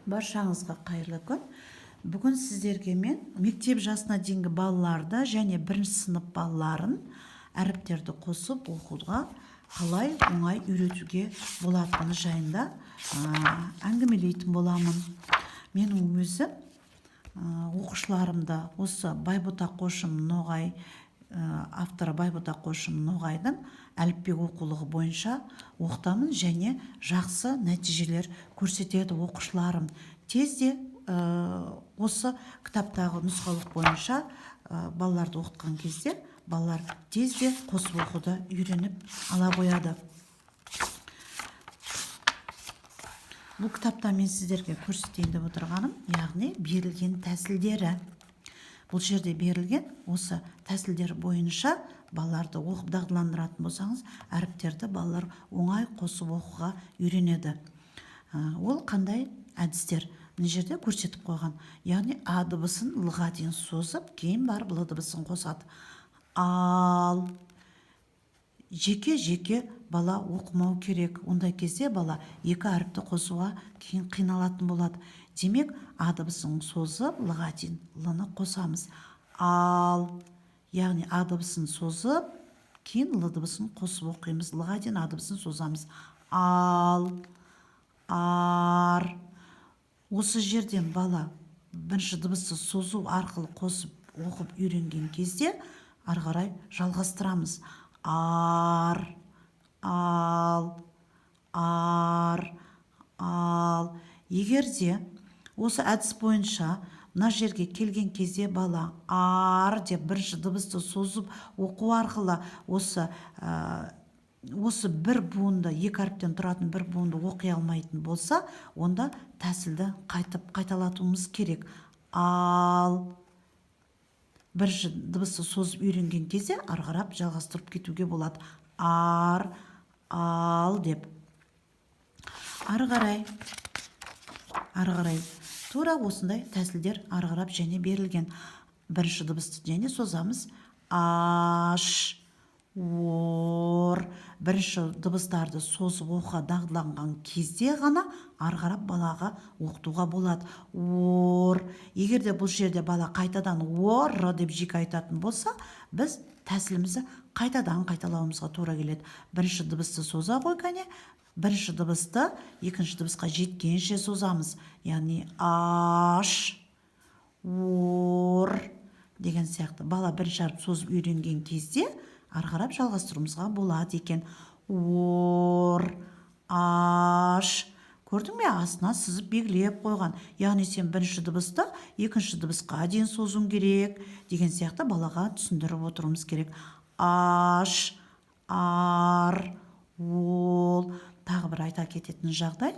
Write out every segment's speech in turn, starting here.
Баршаңызға қайырлы күн. Бүгін сіздерге мен мектеп жасына дейінгі балаларды және бірінші сынып балаларын әріптерді қосып оқуға қалай оңай үйретуге болатыны жайында әңгімелейтін боламын. Менің өзім оқушыларымды осы Байбота Қошым Ноғай авторы Байбота Қошым Ноғайдың әліпбе оқулығы бойынша оқытамын және жақсы нәтижелер көрсетеді оқушыларым. Тезде осы кітаптағы нұсқалық бойынша балаларды оқытқан кезде балалар тезде қосып оқуды үйреніп ала қояды. Бұл кітапта мен сіздерге көрсетейін деп отырғаным, яғни берілген тәсілдері. Бұл жерде берілген осы тәсілдер бойынша балаларды оқып дағдыландыратын болсаңыз, әріптерді балалар оңай қосып оқуға үйренеді. Ол қандай әдістер? Мына жерде көрсетіп қойған. Яғни а дыбысын л-ға дейін созып, кейін барып л дыбысын қосады. Ал жеке бала оқымау керек. Ондай кезде бала екі әріпті қосуға кейін қиналатын болады. Демек, а дыбысын созып, л-ға дейін л-ны қосамыз. Ал, яғни а дыбысын созып, кейін л дыбысын қосып оқимыз. Л-ға дейін а дыбысын созамыз. Ал, ар. Осы жерден бала бірінші дыбысты созу арқылы қосып оқып үйренген кезде ары қарай жалғастырамыз. Ар, ал, ар, ал. Егерде осы әдіс бойынша мына жерге келген кезде бала ар деп бірінші дыбысты созып оқу арқылы осы бір буынды, екі әріптен тұратын бір буынды оқи алмайтын болса, онда тәсілді қайталатуымыз керек. Ал бірінші дыбысты созып үйренген кезде ары қарап жалғастырып кетуге болады. Ар, ал деп. Ары қарай тура осындай тәсілдер ары қарап және берілген. Бірінші дыбысты және созамыз. Аш, ор. Бірінші дыбыстарды созып оқуға дағдыланған кезде ғана ары қарап балаға оқытуға болады. Ор. Егерде бұл жерде бала қайтадан ор деп жеке айтатын болса, біз тәсілімізді қайтадан қайталауымызға тура келеді. Бірінші дыбысты соза қой кәне. Бірінші дыбысты екінші дыбысқа жеткенше созамыз. Яғни аш, ор деген сияқты. Бала бірінші әріп созып үйренген кезде ары қарап жалғастыруымызға болады екен. Ор, аш. Көрдің бе? Астына сызып белгілеп қойған. Яғни сен бірінші дыбысты екінші дыбысқа дейін созуың керек деген сияқты балаға түсіндіріп отыруымыз керек. Аш, ар, ол. Тағы бір айта кететін жағдай.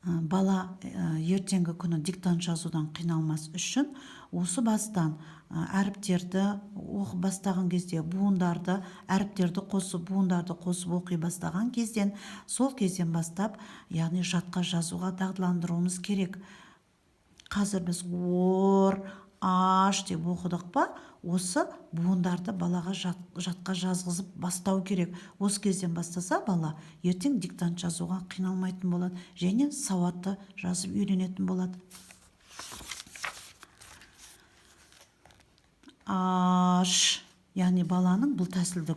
Бала ертеңгі күні диктант жазудан қиналмас үшін осы бастан әріптерді оқып бастаған кезде буындарды, әріптерді қосып, буындарды қосып оқи бастаған кезден, сол кезден бастап, яғни жатқа жазуға дағдыландыруымыз керек. Қазір біз ор, аш деп оқыдық па, осы буындарды балаға жатқа жазғызып бастау керек. Осы кезден бастаса бала ертең диктант жазуға қиналмайтын болады және сауатты жазып үйренетін болады. Аш, яғни баланың бұл тәсілді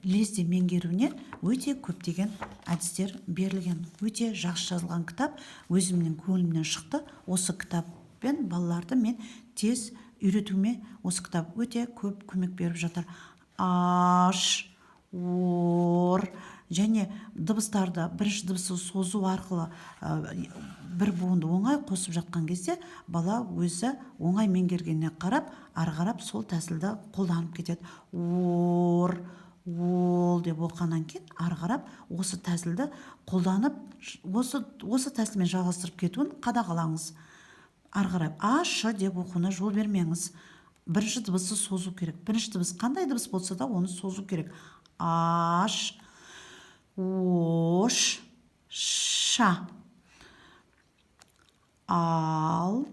лезде меңгеруіне өте көптеген әдістер берілген. Өте жақсы жазылған кітап, өзімнің көңілімнен шықты. Осы кітаппен балаларды мен тез үйретуіме осы кітап өте көп көмек беріп жатыр. Аш, ор. Және дыбыстарды бірінші дыбысты созу арқылы бір буынды оңай қосып жатқан кезде бала өзі оңай меңгергеніне қарап, ары қарап сол тәсілді қолданып кетеді. Ор, ол деп оқығаннан кейін ары қарап осы тәсілді қолданып, осы тәсілмен жалғастырып кетуін қадағалаңыз. Ары қарай ашы деп оқуына жол бермеңіз. Бірінші дыбысты созу керек. Бірінші дыбыс қандай дыбыс болса да оны созу керек. Аш, ош, ша. Ал,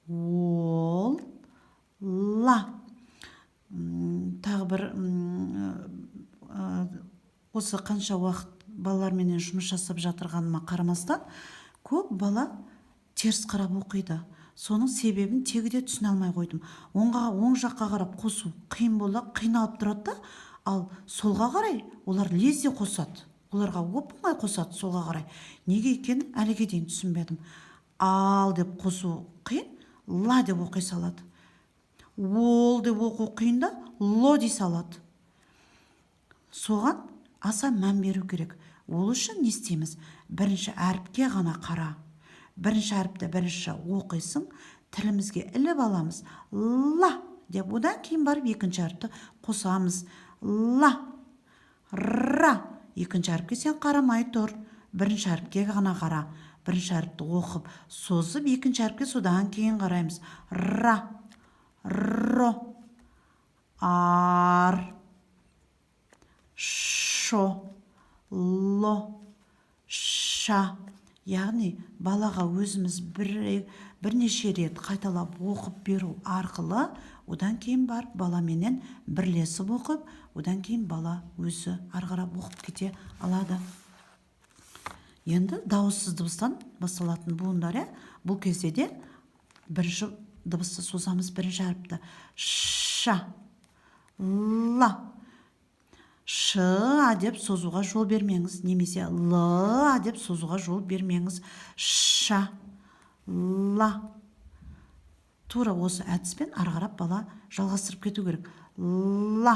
ол, ла. Тағы бір осы қанша уақыт балаларменен жұмыс жасап жатырғаныма қарамастан көп бала теріс қарап оқиды. Соның себебін тегі де түсіне алмай қойдым. Оң жаққа қарап қосу қиын болды, қиналып тұрады да, ал солға қарай олар лезде қосады. Оларға оп-оңай қосады солға қарай. Неге екенін әліге дейін түсінбедім. Ал деп қосу қиын, ла деп оқи салады. Ол деп оқу қиын да, ло дей салады. Соған аса мән беру керек. Ол үшін не істейміз? Бірінші әріпке ғана қара. Бірінші әріпті бірінші оқисың, тілімізге іліп аламыз. Ла деп, одан кейін барып екінші әріпті қосамыз. Ла, ра. Екінші әріпке сен қарамай тұр. Бірінші әріпке ғана қара. Бірінші әріпті оқып, созып, екінші әріпке содан кейін қараймыз. Ра, ро, ар, шо, ло, ша. Яғни балаға өзіміз бірнеше рет қайталап оқып беру арқылы, одан кейін барып баламенен бірлесіп оқып, одан кейін бала өзі арғарап оқып кете алады. Енді дауыссыз дыбыстан басталатын буындар, бұл кезде де бірінші дыбысты созамыз, бірінші әріпті. Ша, ла. Ш деп созуға жол бермеңіз, немесе Л деп созуға жол бермеңіз. Ша, ла. Тура осы әдіспен арғарап бала жалғастырып кету керек. Ла,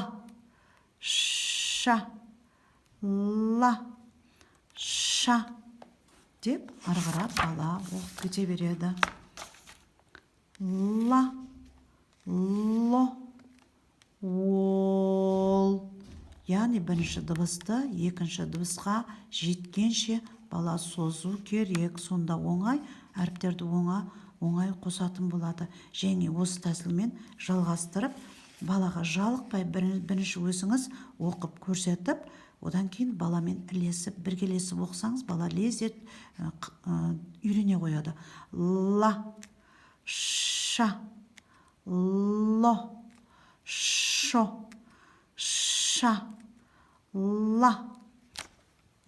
ша, ла, ша деп арғарап бала оқып кете береді. Ла, ло, ол. Яғни бірінші дыбысты екінші дыбысқа жеткенше бала созу керек. Сонда оңай әріптерді оңай қосатын болады. Және осы тәсілмен жалғастырып, балаға жалықпай бірінші өзіңіз оқып көрсетіп, одан кейін баламен ілесіп, біргелесіп оқысаңыз, бала лезде үйрене қояды. Ла, ша, ло, шо, ша, ла.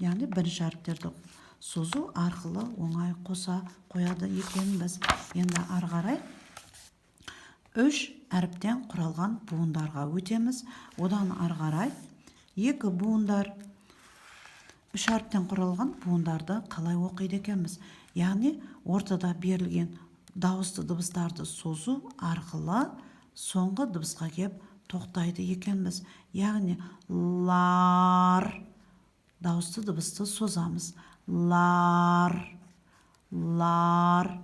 Яғни бірінші әріптерді созу арқылы оңай қоса қояды екенбіз. Енді арғарай 3 әріптен құралған буындарға өтеміз. Одан арғарай 2 буындар, 3 әріптен құралған буындарды қалай оқиды екенбіз. Яғни ортада берілген дауысты дыбыстарды созу арқылы соңғы дыбысқа кеп тоқтайды екенбіз. Яғни лар, дауысты дыбысты созамыз. Лар, лар,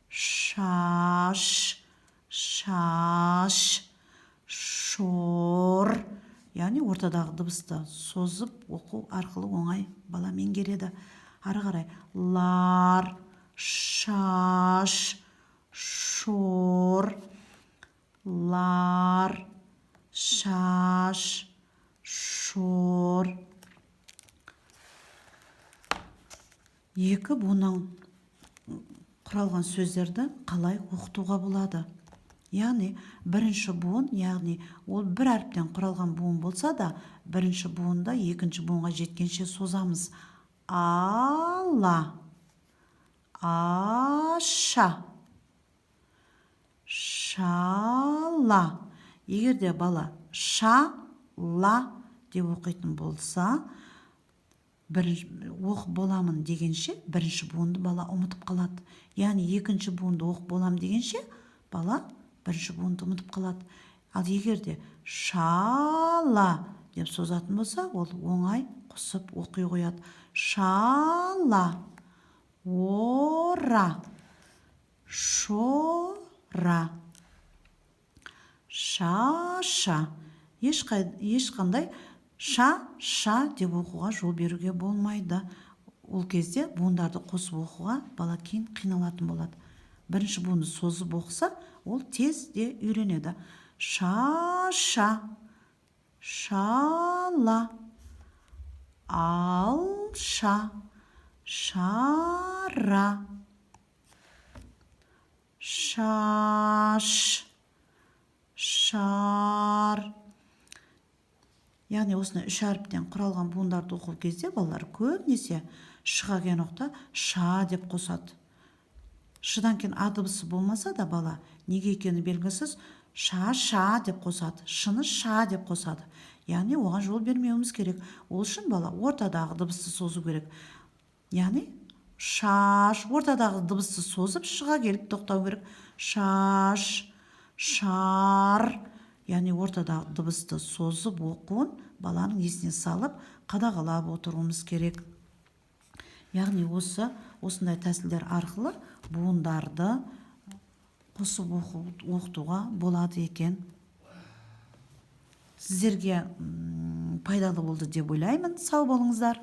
шаш, шаш, шор. Яғни ортадағы дыбысты созып оқу арқылы оңай бала меңгереді. Ары қарай лар, шаш, шор, лар, шаш, шор. Екі буыннан құралған сөздерді қалай оқытуға болады? Яғни бірінші буын, яғни ол бір әріптен құралған буын болса да, бірінші буында екінші буынға жеткенше созамыз. Ала, аша, шала. Егер де бала ша-ла деп оқитын болса, оқып боламын дегенше бірінші буынды бала ұмытып қалады. Яғни екінші буынды оқып болам дегенше бала бірінші буынды ұмытып қалады. Ал егер де шала деп созатын болса, ол оңай қосып оқи қояды. Шала, ора, шора, шаша. Ешқандай ша деп оқуға жол беруге болмайды. Ол кезде буындарды қосып оқуға бала кейін қиналатын болады. Бірінші буынды созып оқыса, ол тез де үйренеді. Шаша, шала, алша, шара, шаш, шар. Яғни осыны 3 әріптен құралған буындарды оқу кезде балалар көбінесе шыға келген уақытта ша деп қосады. Шыдан кейін а дыбысы болмаса да бала неге екені белгісіз ша деп қосады. Шыны ша деп қосады. Яғни оған жол бермеуіміз керек. Ол үшін бала ортадағы дыбысты созу керек. Яғни шаш ортадағы дыбысты созып шыға келіп тоқтау керек. Шаш, шар. Яғни ортадағы дыбысты созып оқуын баланың есіне салып қадағалап отыруымыз керек. Яғни осындай тәсілдер арқылы буындарды қосып оқытуға болады екен. Сіздерге пайдалы болды деп ойлаймын. Сау болыңыздар.